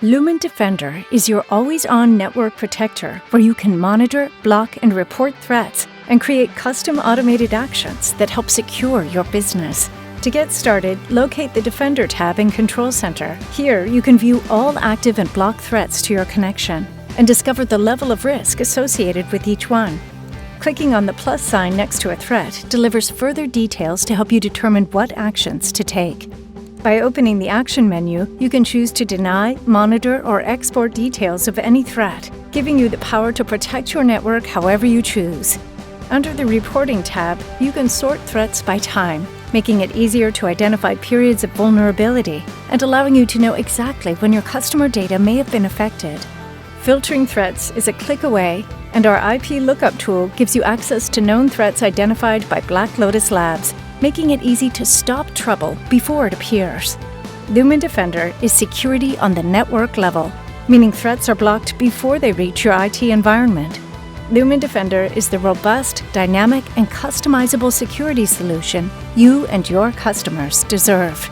Lumen Defender is your always-on network protector where you can monitor, block, and report threats and create custom automated actions that help secure your business. To get started, locate the Defender tab in Control Center. Here, you can view all active and blocked threats to your connection and discover the level of risk associated with each one. Clicking on the plus sign next to a threat delivers further details to help you determine what actions to take. By opening the Action menu, you can choose to deny, monitor, or export details of any threat, giving you the power to protect your network however you choose. Under the Reporting tab, you can sort threats by time, making it easier to identify periods of vulnerability and allowing you to know exactly when your customer data may have been affected. Filtering threats is a click away, and our IP lookup tool gives you access to known threats identified by Black Lotus Labs, making it easy to stop trouble before it appears. Lumen Defender is security on the network level, meaning threats are blocked before they reach your IT environment. Lumen Defender is the robust, dynamic, and customizable security solution you and your customers deserve.